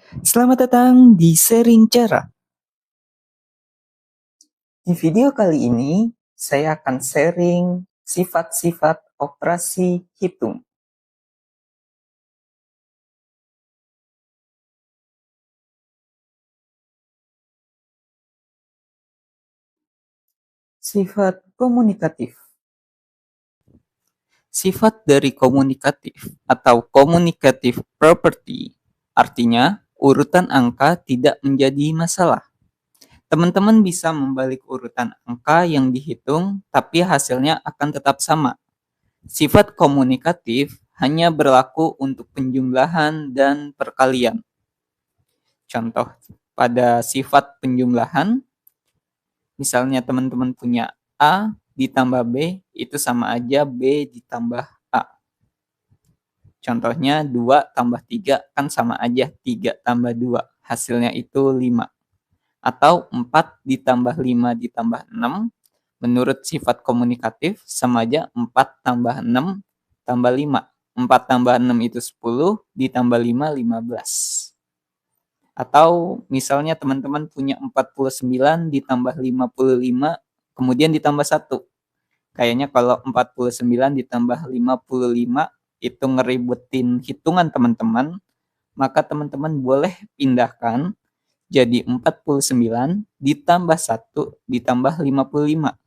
Selamat datang di Sharing Cara. Di video kali ini, saya akan sharing sifat-sifat operasi hitung. Sifat komunikatif. Sifat dari komunikatif atau communicative property artinya urutan angka tidak menjadi masalah. Teman-teman bisa membalik urutan angka yang dihitung, tapi hasilnya akan tetap sama. Sifat komunikatif hanya berlaku untuk penjumlahan dan perkalian. Contoh pada sifat penjumlahan, misalnya teman-teman punya A ditambah B, itu sama aja B ditambah A. Contohnya 2 tambah 3 kan sama aja 3 tambah 2, hasilnya itu 5. Atau 4 ditambah 5 ditambah 6, menurut sifat komunikatif sama aja 4 tambah 6 tambah 5. 4 tambah 6 itu 10, ditambah 5, 15. Atau misalnya teman-teman punya 49 ditambah 55, kemudian ditambah 1. Kayaknya kalau 49 ditambah 55 itu ngeribetin hitungan teman-teman, maka teman-teman boleh pindahkan jadi 49 ditambah 1 ditambah 55.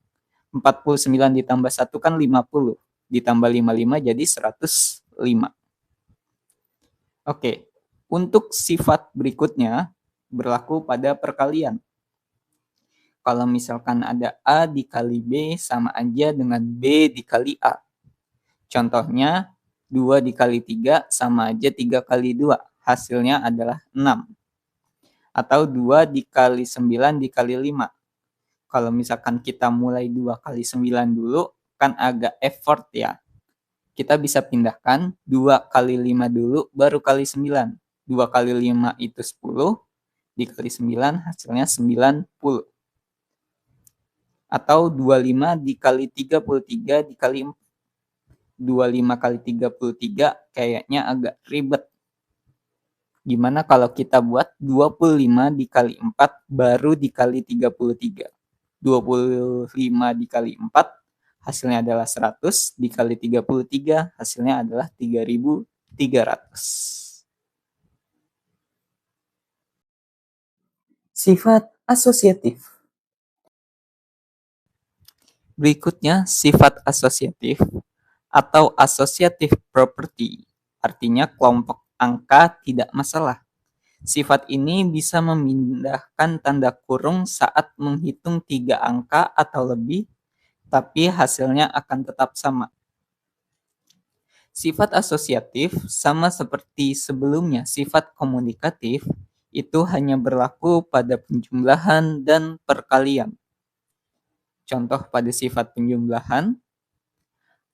49 ditambah 1 kan 50, ditambah 55 jadi 105. Oke, untuk sifat berikutnya berlaku pada perkalian. Kalau misalkan ada A dikali B sama aja dengan B dikali A. Contohnya 2 dikali 3 sama aja 3 kali 2. Hasilnya adalah 6. Atau 2 dikali 9 dikali 5. Kalau misalkan kita mulai 2 kali 9 dulu, kan agak effort ya. Kita bisa pindahkan 2 kali 5 dulu, baru kali 9. 2 kali 5 itu 10, dikali 9 hasilnya 90. Atau 25 dikali 33 dikali 4. 25 kali 33 kayaknya agak ribet. Gimana kalau kita buat 25 dikali 4 baru dikali 33. 25 dikali 4 hasilnya adalah 100, dikali 33 hasilnya adalah 3.300. Sifat asosiatif. Berikutnya sifat asosiatif atau associative property, artinya kelompok angka tidak masalah. Sifat ini bisa memindahkan tanda kurung saat menghitung 3 angka atau lebih, tapi hasilnya akan tetap sama. Sifat asosiatif sama seperti sebelumnya sifat komunikatif, itu hanya berlaku pada penjumlahan dan perkalian. Contoh pada sifat penjumlahan,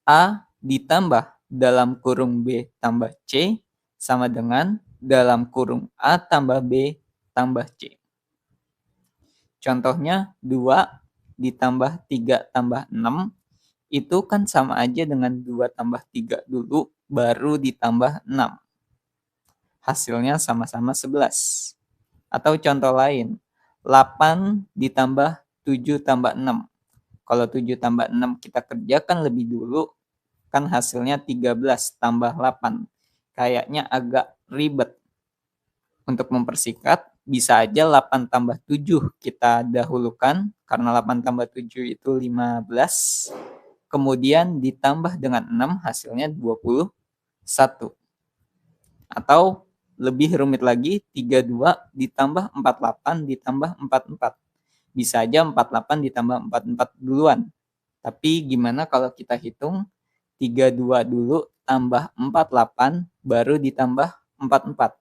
A ditambah dalam kurung B tambah C sama dengan dalam kurung A tambah B tambah C. Contohnya 2 ditambah 3 tambah 6 itu kan sama aja dengan 2 tambah 3 dulu baru ditambah 6. Hasilnya sama-sama 11. Atau contoh lain, 8 ditambah 7 tambah 6. Kalau 7 tambah 6 kita kerjakan lebih dulu, kan hasilnya 13 tambah 8. Kayaknya agak ribet. Untuk mempersingkat, bisa aja 8 tambah 7 kita dahulukan, karena 8 tambah 7 itu 15. Kemudian ditambah dengan 6 hasilnya 21. Atau lebih rumit lagi, 32 ditambah 48 ditambah 44. Bisa aja 48 ditambah 44 duluan. Tapi gimana kalau kita hitung 32 dulu tambah 48 baru ditambah 44.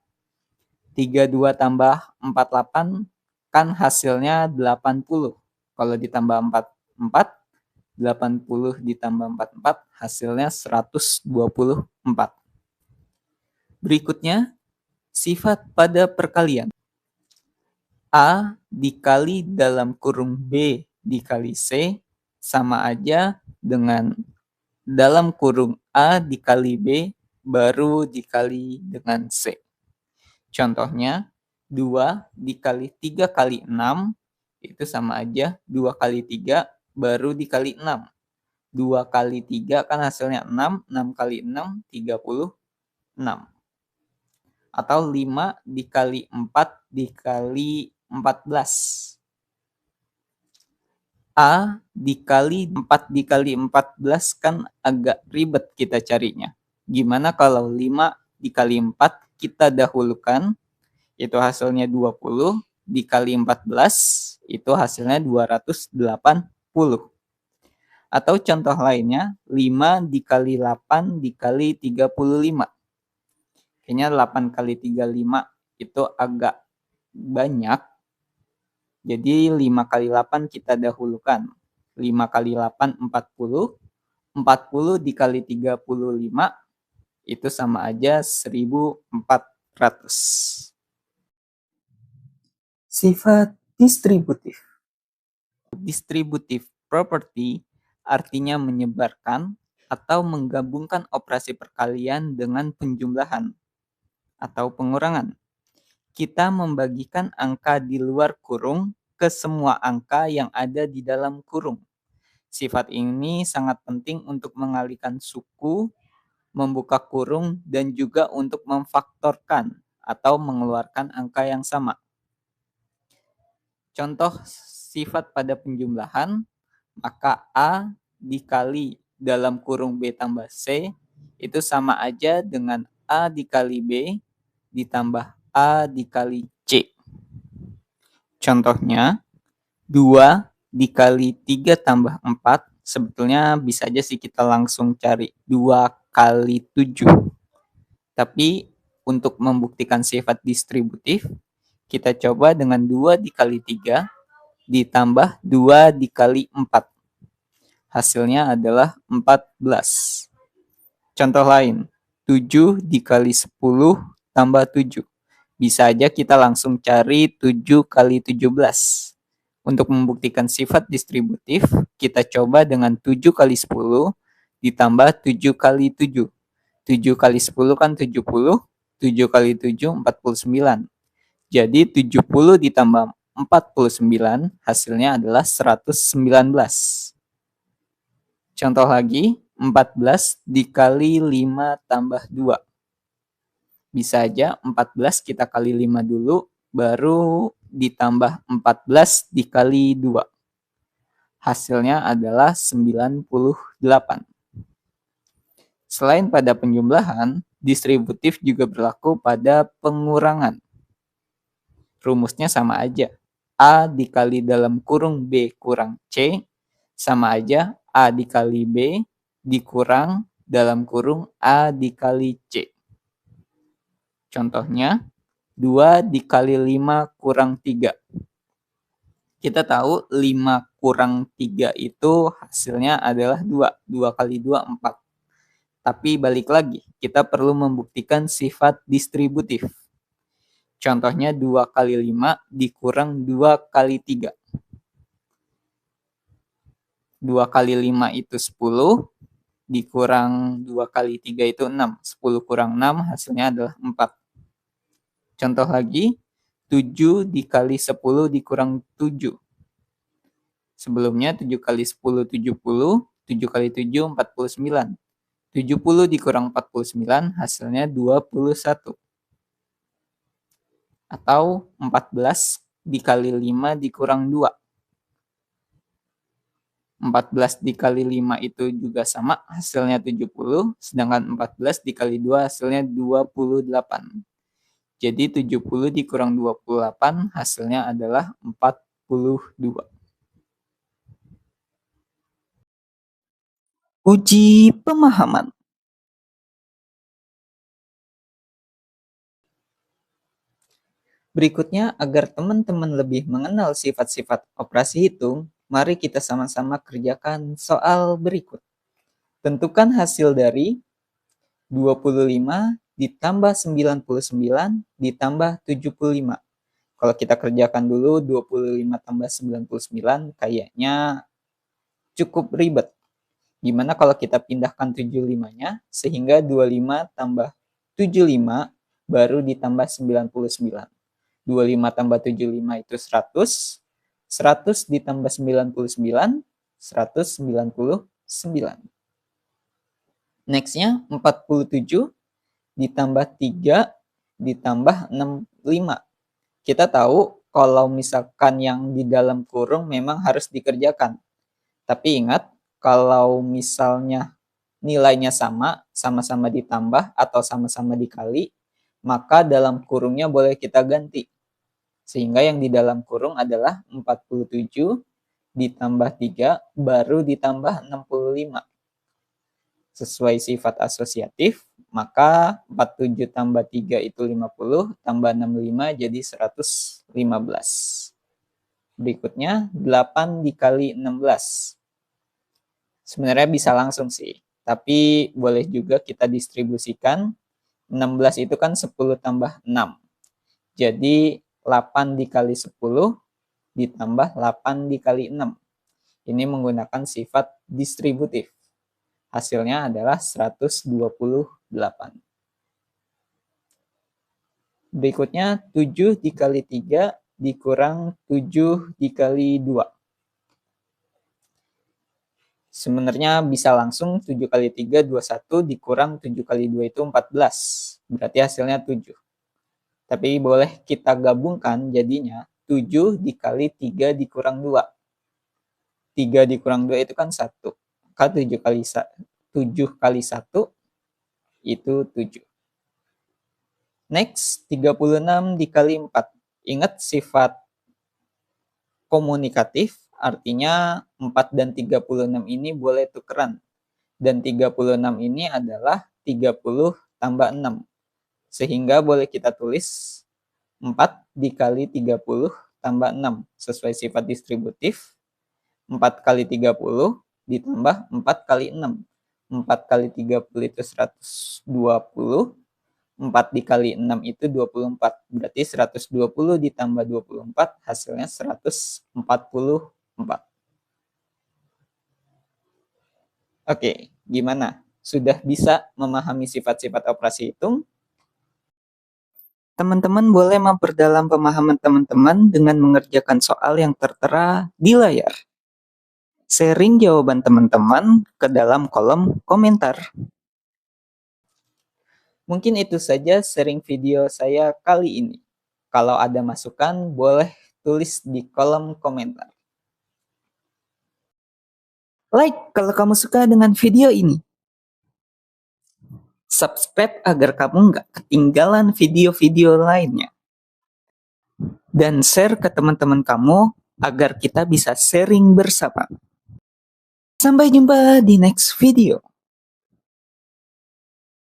32 tambah 48 kan hasilnya 80. Kalau ditambah 44, 80 ditambah 44 hasilnya 124. Berikutnya, sifat pada perkalian. A dikali dalam kurung B dikali C sama aja dengan dalam kurung A dikali B baru dikali dengan C. Contohnya, 2 dikali 3 kali 6 itu sama aja 2 kali 3 baru dikali 6. 2 kali 3 kan hasilnya 6, 6 kali 6, 36. Atau 5 dikali 4 dikali 14. A dikali 4 dikali 14 kan agak ribet kita carinya. Gimana kalau 5 dikali 4 kita dahulukan, itu hasilnya 20, dikali 14, itu hasilnya 280. Atau contoh lainnya, 5 dikali 8 dikali 35. Kayaknya 8 kali 35 itu agak banyak. Jadi 5 kali 8 kita dahulukan. 5 kali 8, 40. 40 dikali 35 itu sama aja 1400. Sifat distributif. Distributive property artinya menyebarkan atau menggabungkan operasi perkalian dengan penjumlahan atau pengurangan. Kita membagikan angka di luar kurung ke semua angka yang ada di dalam kurung. Sifat ini sangat penting untuk mengalihkan suku, membuka kurung, dan juga untuk memfaktorkan atau mengeluarkan angka yang sama. Contoh sifat pada penjumlahan, maka A dikali dalam kurung B tambah C itu sama aja dengan A dikali B ditambah A dikali C. Contohnya, 2 dikali 3 tambah 4, sebetulnya bisa aja sih kita langsung cari 2 kali 7. Tapi untuk membuktikan sifat distributif, kita coba dengan 2 dikali 3 ditambah 2 dikali 4. Hasilnya adalah 14. Contoh lain, 7 dikali 10 tambah 7. Bisa aja kita langsung cari 7 kali 17. Untuk membuktikan sifat distributif, kita coba dengan 7 kali 10 ditambah 7 kali 7. 7 kali 10 kan 70, 7 kali 7 49. Jadi 70 ditambah 49 hasilnya adalah 119. Contoh lagi, 14 dikali 5 tambah 2. Bisa aja 14 kita kali 5 dulu, baru ditambah 14 dikali 2. Hasilnya adalah 98. Selain pada penjumlahan, distributif juga berlaku pada pengurangan. Rumusnya sama aja. A dikali dalam kurung B kurang C sama aja A dikali B dikurang dalam kurung A dikali C. Contohnya, 2 dikali 5 kurang 3. Kita tahu 5 kurang 3 itu hasilnya adalah 2. 2 kali 2, 4. Tapi balik lagi, kita perlu membuktikan sifat distributif. Contohnya 2 kali 5 dikurang 2 kali 3. 2 kali 5 itu 10, dikurang 2 kali 3 itu 6. 10 kurang 6 hasilnya adalah 4. Contoh lagi, 7 dikali 10 dikurang 7. Sebelumnya 7 kali 10, 70. 7 kali 7, 49. 70 dikurang 49 hasilnya 21. Atau 14 dikali 5 dikurang 2. 14 dikali 5 itu juga sama, hasilnya 70, sedangkan 14 dikali 2 hasilnya 28. Jadi 70 dikurang 28 hasilnya adalah 42. Uji pemahaman. Berikutnya, agar teman-teman lebih mengenal sifat-sifat operasi hitung, mari kita sama-sama kerjakan soal berikut. Tentukan hasil dari 25 ditambah 99 ditambah 75. Kalau kita kerjakan dulu 25 tambah 99 kayaknya cukup ribet. Gimana kalau kita pindahkan 75-nya sehingga 25 tambah 75 baru ditambah 99. 25 tambah 75 itu 100. 100 ditambah 99, 199. Next-nya 47 ditambah 3 ditambah 65. Kita tahu kalau misalkan yang di dalam kurung memang harus dikerjakan. Tapi ingat, kalau misalnya nilainya sama, sama-sama ditambah atau sama-sama dikali, maka dalam kurungnya boleh kita ganti. Sehingga yang di dalam kurung adalah 47 ditambah 3 baru ditambah 65. Sesuai sifat asosiatif, maka 47 tambah 3 itu 50, tambah 65 jadi 115. Berikutnya 8 dikali 16. Sebenarnya bisa langsung sih, tapi boleh juga kita distribusikan. 16 itu kan 10 tambah 6. Jadi 8 dikali 10 ditambah 8 dikali 6. Ini menggunakan sifat distributif. Hasilnya adalah 128. Berikutnya 7 dikali 3 dikurang 7 dikali 2. Sebenarnya bisa langsung 7 kali 3, 21 dikurang 7 kali 2 itu 14. Berarti hasilnya 7. Tapi boleh kita gabungkan jadinya 7 dikali 3 dikurang 2. 3 dikurang 2 itu kan 1. Maka 7 kali 1 itu 7. Next, 36 dikali 4. Ingat sifat komunikatif, artinya 4 dan 36 ini boleh tukeran. Dan 36 ini adalah 30 tambah 6. Sehingga boleh kita tulis 4 dikali 30 tambah 6. Sesuai sifat distributif, 4 kali 30 ditambah 4 kali 6. 4 kali 30 itu 120. 4 dikali 6 itu 24. Berarti 120 ditambah 24 hasilnya 144. Oke, gimana? Sudah bisa memahami sifat-sifat operasi hitung? Teman-teman boleh memperdalam pemahaman teman-teman dengan mengerjakan soal yang tertera di layar. Sharing jawaban teman-teman ke dalam kolom komentar. Mungkin itu saja sharing video saya kali ini. Kalau ada masukan, boleh tulis di kolom komentar. Like kalau kamu suka dengan video ini. Subscribe agar kamu nggak ketinggalan video-video lainnya. Dan share ke teman-teman kamu agar kita bisa sharing bersama. Sampai jumpa di next video.